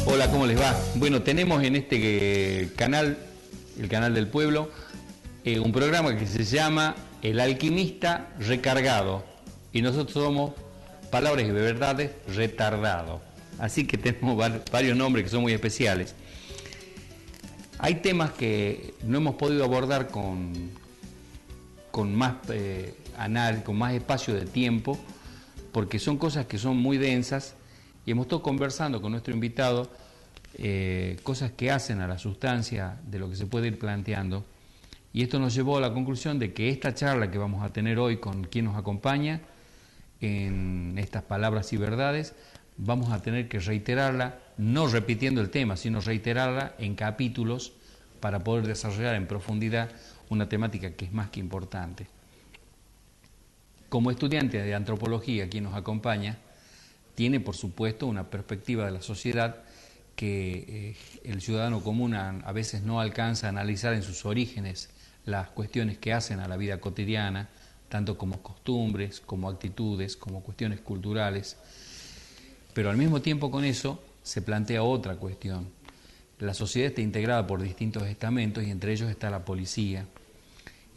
Hola, ¿cómo les va? Bueno, tenemos en este canal, el canal del pueblo, un programa que se llama El Alquimista Recargado. Y nosotros somos Palabras y Verdades Retardado. Así que tenemos varios nombres que son muy especiales. Hay temas que no hemos podido abordar con más con más espacio de tiempo, porque son cosas que son muy densas, y hemos estado conversando con nuestro invitado cosas que hacen a la sustancia de lo que se puede ir planteando, y esto nos llevó a la conclusión de que esta charla que vamos a tener hoy con quien nos acompaña en estas palabras y verdades, vamos a tener que reiterarla, no repitiendo el tema, sino reiterarla en capítulos para poder desarrollar en profundidad una temática que es más que importante. Como estudiante de antropología, quien nos acompaña tiene, por supuesto, una perspectiva de la sociedad que el ciudadano común a veces no alcanza a analizar en sus orígenes las cuestiones que hacen a la vida cotidiana, tanto como costumbres, como actitudes, como cuestiones culturales. Pero al mismo tiempo con eso se plantea otra cuestión. La sociedad está integrada por distintos estamentos y entre ellos está la policía.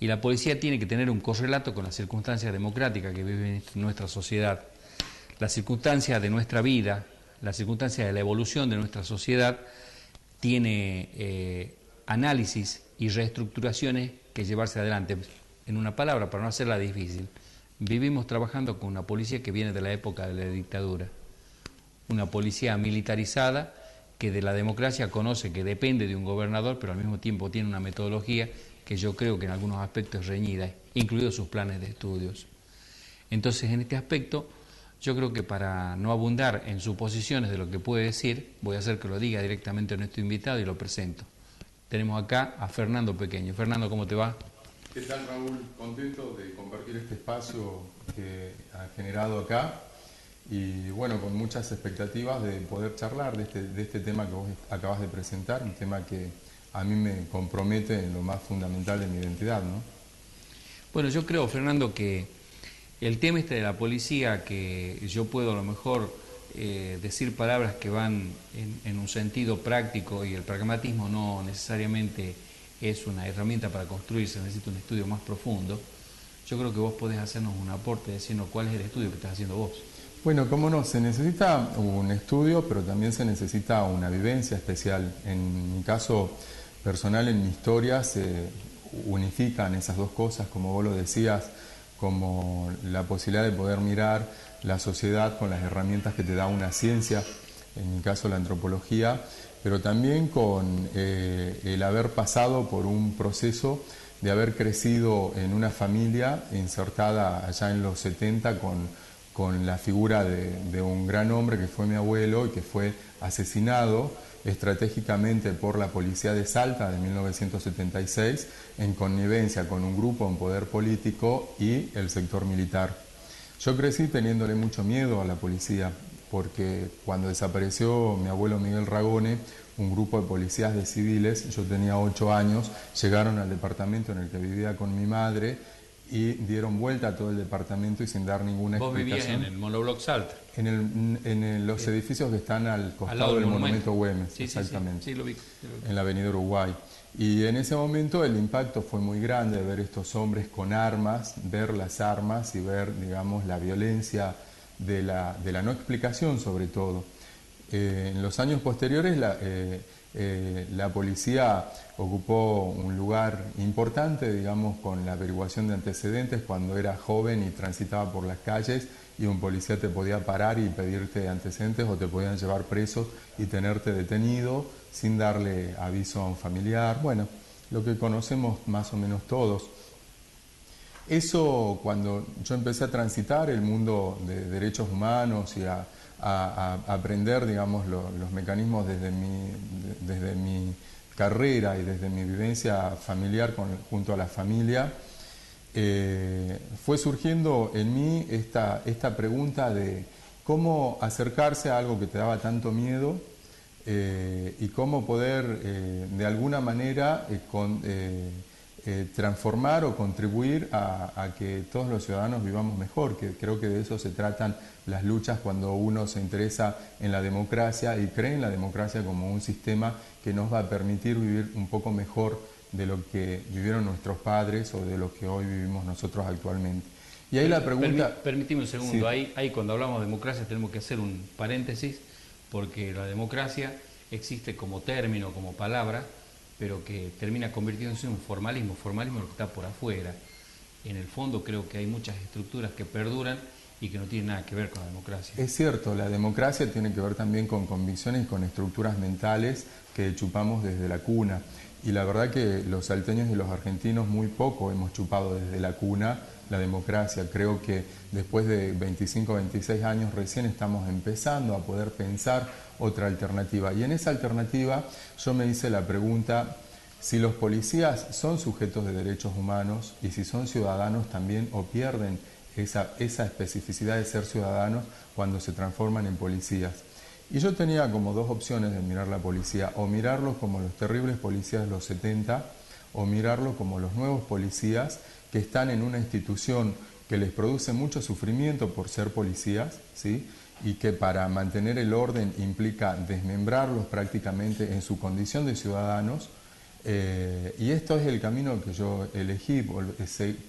Y la policía tiene que tener un correlato con las circunstancias democráticas que vive nuestra sociedad. Las circunstancias de nuestra vida, las circunstancias de la evolución de nuestra sociedad, tiene análisis y reestructuraciones que llevarse adelante. En una palabra, para no hacerla difícil, vivimos trabajando con una policía que viene de la época de la dictadura. Una policía militarizada que de la democracia conoce que depende de un gobernador, pero al mismo tiempo tiene una metodología que yo creo que en algunos aspectos es reñida, incluidos sus planes de estudios. Entonces, en este aspecto, yo creo que para no abundar en suposiciones de lo que puede decir, voy a hacer que lo diga directamente a nuestro invitado y lo presento. Tenemos acá a Fernando Pequeño. Fernando, ¿cómo te va? ¿Qué tal, Raúl? Contento de compartir este espacio que ha generado acá y bueno, con muchas expectativas de poder charlar de este tema que vos acabas de presentar, un tema que a mí me compromete en lo más fundamental de mi identidad, ¿no? Bueno, yo creo, Fernando, que el tema este de la policía, que yo puedo a lo mejor decir palabras que van en un sentido práctico, y el pragmatismo no necesariamente es una herramienta para construirse, necesita un estudio más profundo. Yo creo que vos podés hacernos un aporte diciendo cuál es el estudio que estás haciendo vos. Bueno, cómo no, se necesita un estudio, pero también se necesita una vivencia especial. En mi caso personal, en mi historia, se unifican esas dos cosas, como vos lo decías, como la posibilidad de poder mirar la sociedad con las herramientas que te da una ciencia, en mi caso la antropología, pero también con el haber pasado por un proceso de haber crecido en una familia insertada allá en los 70 con la figura de un gran hombre que fue mi abuelo y que fue asesinado estratégicamente por la policía de Salta de 1976 en connivencia con un grupo en poder político y el sector militar. Yo crecí teniéndole mucho miedo a la policía porque cuando desapareció mi abuelo Miguel Ragone, un grupo de policías de civiles, yo tenía 8 años, llegaron al departamento en el que vivía con mi madre y dieron vuelta a todo el departamento y sin dar ninguna explicación. ¿Vos vivías en el monobloc Salta? En los edificios que están al costado del monumento Güemes, sí, exactamente, sí, lo vi. en la avenida Uruguay. Y en ese momento el impacto fue muy grande de ver estos hombres con armas, ver las armas y ver, digamos, la violencia de la no explicación sobre todo. En los años posteriores la policía ocupó un lugar importante, digamos, con la averiguación de antecedentes cuando era joven y transitaba por las calles y un policía te podía parar y pedirte antecedentes o te podían llevar preso y tenerte detenido sin darle aviso a un familiar. Bueno, lo que conocemos más o menos todos. Eso, cuando yo empecé a transitar el mundo de derechos humanos y a aprender, digamos, los mecanismos desde mi carrera y desde mi vivencia familiar junto a la familia, fue surgiendo en mí esta pregunta de cómo acercarse a algo que te daba tanto miedo y cómo poder de alguna manera transformar o contribuir a que todos los ciudadanos vivamos mejor, que creo que de eso se tratan las luchas cuando uno se interesa en la democracia y cree en la democracia como un sistema que nos va a permitir vivir un poco mejor de lo que vivieron nuestros padres o de lo que hoy vivimos nosotros actualmente. Y ahí la pregunta... Permíteme un segundo, Sí. ahí cuando hablamos de democracia tenemos que hacer un paréntesis, porque la democracia existe como término, como palabra, pero que termina convirtiéndose en un formalismo, formalismo lo que está por afuera. En el fondo creo que hay muchas estructuras que perduran y que no tienen nada que ver con la democracia. Es cierto, la democracia tiene que ver también con convicciones y con estructuras mentales que chupamos desde la cuna. Y la verdad que los salteños y los argentinos muy poco hemos chupado desde la cuna la democracia. Creo que después de 25, 26 años recién estamos empezando a poder pensar otra alternativa. Y en esa alternativa yo me hice la pregunta si los policías son sujetos de derechos humanos y si son ciudadanos también o pierden esa especificidad de ser ciudadanos cuando se transforman en policías. Y yo tenía como dos opciones de mirar la policía, o mirarlos como los terribles policías de los 70, o mirarlos como los nuevos policías que están en una institución que les produce mucho sufrimiento por ser policías, ¿sí? Y que para mantener el orden implica desmembrarlos prácticamente en su condición de ciudadanos. Y esto es el camino que yo elegí,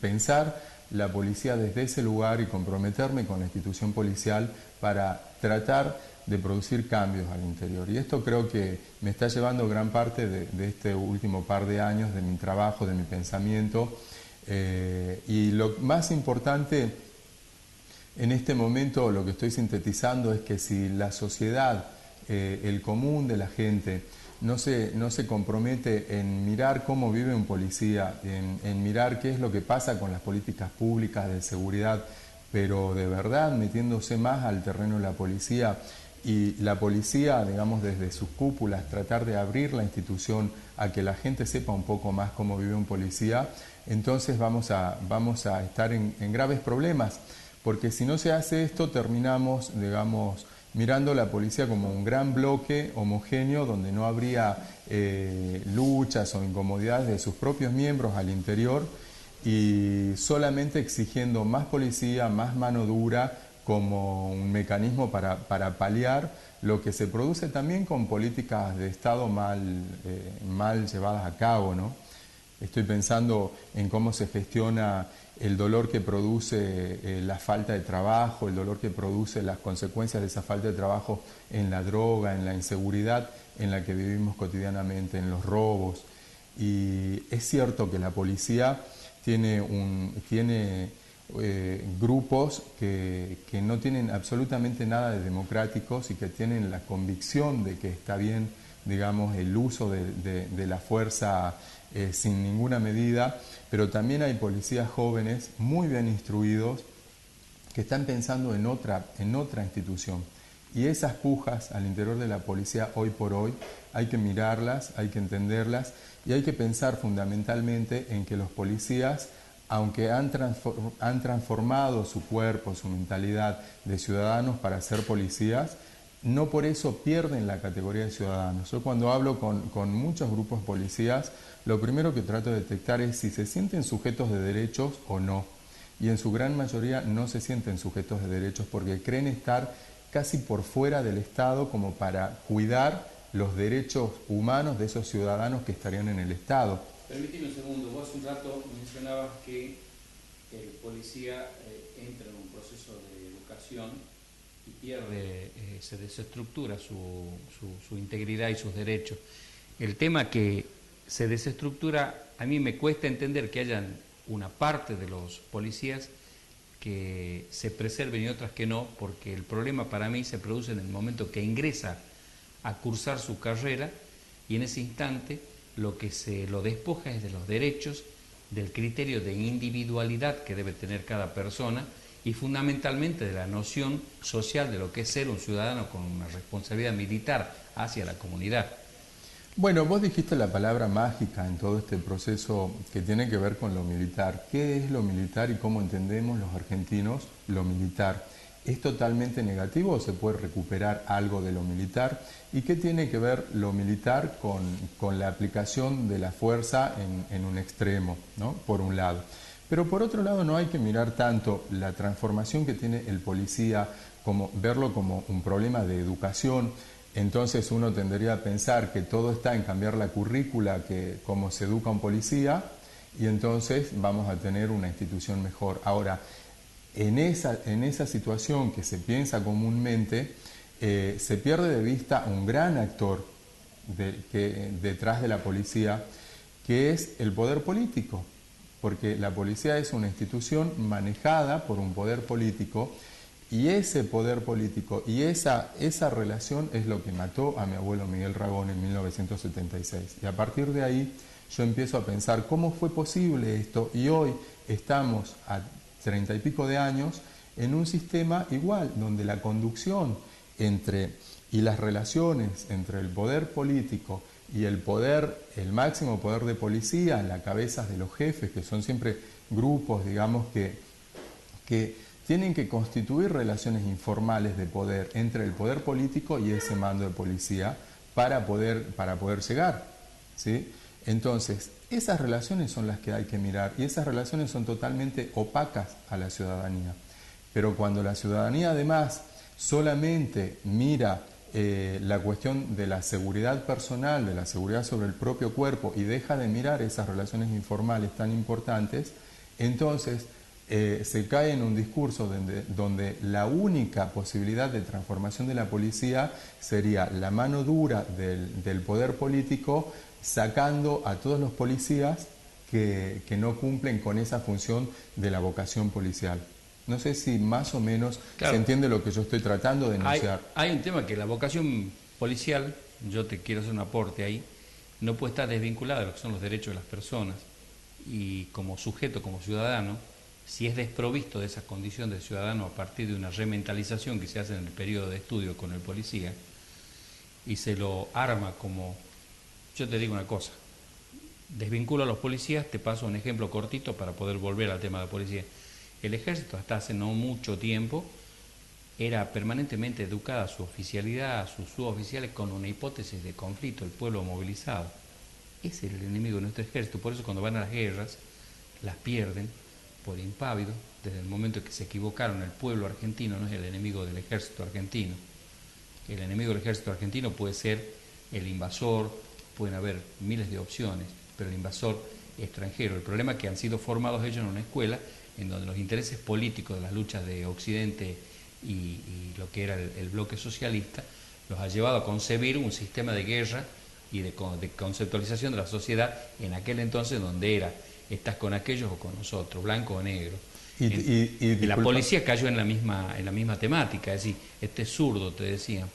pensar la policía desde ese lugar y comprometerme con la institución policial para tratar de producir cambios al interior. Y esto creo que me está llevando gran parte de este último par de años, de mi trabajo, de mi pensamiento. Y lo más importante en este momento, lo que estoy sintetizando es que si la sociedad, el común de la gente, no se compromete en mirar cómo vive un policía, en mirar qué es lo que pasa con las políticas públicas de seguridad, pero de verdad metiéndose más al terreno de la policía, y la policía, digamos, desde sus cúpulas, tratar de abrir la institución a que la gente sepa un poco más cómo vive un policía, entonces vamos a estar en graves problemas, porque si no se hace esto terminamos, digamos, mirando la policía como un gran bloque homogéneo donde no habría luchas o incomodidades de sus propios miembros al interior, y solamente exigiendo más policía, más mano dura como un mecanismo para paliar lo que se produce también con políticas de Estado mal llevadas a cabo, ¿no? Estoy pensando en cómo se gestiona el dolor que produce la falta de trabajo, el dolor que produce las consecuencias de esa falta de trabajo en la droga, en la inseguridad en la que vivimos cotidianamente, en los robos. Y es cierto que la policía tiene grupos que no tienen absolutamente nada de democráticos y que tienen la convicción de que está bien, digamos, el uso de la fuerza sin ninguna medida, pero también hay policías jóvenes muy bien instruidos que están pensando en otra institución. Y esas pujas al interior de la policía hoy por hoy hay que mirarlas, hay que entenderlas y hay que pensar fundamentalmente en que los policías, aunque han transformado su cuerpo, su mentalidad de ciudadanos para ser policías, no por eso pierden la categoría de ciudadanos. Yo cuando hablo con muchos grupos policías, lo primero que trato de detectar es si se sienten sujetos de derechos o no. Y en su gran mayoría no se sienten sujetos de derechos porque creen estar casi por fuera del Estado como para cuidar los derechos humanos de esos ciudadanos que estarían en el Estado. Permíteme un segundo, vos hace un rato mencionabas que el policía entra en un proceso de educación y pierde, se desestructura su integridad y sus derechos. El tema que se desestructura, a mí me cuesta entender que hayan una parte de los policías que se preserven y otras que no, porque el problema para mí se produce en el momento que ingresa a cursar su carrera y en ese instante lo que se lo despoja es de los derechos, del criterio de individualidad que debe tener cada persona y fundamentalmente de la noción social de lo que es ser un ciudadano con una responsabilidad militar hacia la comunidad. Bueno, vos dijiste la palabra mágica en todo este proceso que tiene que ver con lo militar. ¿Qué es lo militar y cómo entendemos los argentinos lo militar? ¿Es totalmente negativo o se puede recuperar algo de lo militar? ¿Y qué tiene que ver lo militar con la aplicación de la fuerza en un extremo, ¿no? Por un lado. Pero por otro lado no hay que mirar tanto la transformación que tiene el policía, como verlo como un problema de educación. Entonces uno tendría a pensar que todo está en cambiar la currícula, que cómo se educa un policía, y entonces vamos a tener una institución mejor. Ahora, en esa situación que se piensa comúnmente, se pierde de vista un gran actor detrás de la policía, que es el poder político, porque la policía es una institución manejada por un poder político, y ese poder político y esa relación es lo que mató a mi abuelo Miguel Ragón en 1976. Y a partir de ahí yo empiezo a pensar cómo fue posible esto, y hoy estamos a 30 y pico de años en un sistema igual, donde la conducción y las relaciones entre el poder político y el máximo poder de policía en las cabezas de los jefes, que son siempre grupos, digamos, que tienen que constituir relaciones informales de poder entre el poder político y ese mando de policía para poder llegar, ¿sí? Entonces, esas relaciones son las que hay que mirar, y esas relaciones son totalmente opacas a la ciudadanía. Pero cuando la ciudadanía además solamente mira la cuestión de la seguridad personal, de la seguridad sobre el propio cuerpo, y deja de mirar esas relaciones informales tan importantes, entonces se cae en un discurso donde la única posibilidad de transformación de la policía sería la mano dura del poder político, sacando a todos los policías que no cumplen con esa función de la vocación policial. No sé si más o menos se entiende lo que yo estoy tratando de denunciar. Hay un tema que la vocación policial, yo te quiero hacer un aporte ahí, no puede estar desvinculada de lo que son los derechos de las personas, y como sujeto, como ciudadano, si es desprovisto de esa condición de ciudadano a partir de una rementalización que se hace en el periodo de estudio con el policía, y se lo arma como, yo te digo una cosa, desvinculo a los policías, te paso un ejemplo cortito para poder volver al tema de la policía. El ejército hasta hace no mucho tiempo era permanentemente educada a su oficialidad, a sus suboficiales, con una hipótesis de conflicto, el pueblo movilizado. Ese es el enemigo de nuestro ejército, por eso cuando van a las guerras, las pierden por impávido. Desde el momento en que se equivocaron, el pueblo argentino no es el enemigo del ejército argentino. El enemigo del ejército argentino puede ser el invasor, pueden haber miles de opciones, pero el invasor extranjero. El problema es que han sido formados ellos en una escuela en donde los intereses políticos de las luchas de Occidente y lo que era el bloque socialista los ha llevado a concebir un sistema de guerra y de conceptualización de la sociedad en aquel entonces, donde era estás con aquellos o con nosotros, blanco o negro. Y la policía cayó en la misma temática, es decir, este es zurdo, te decía.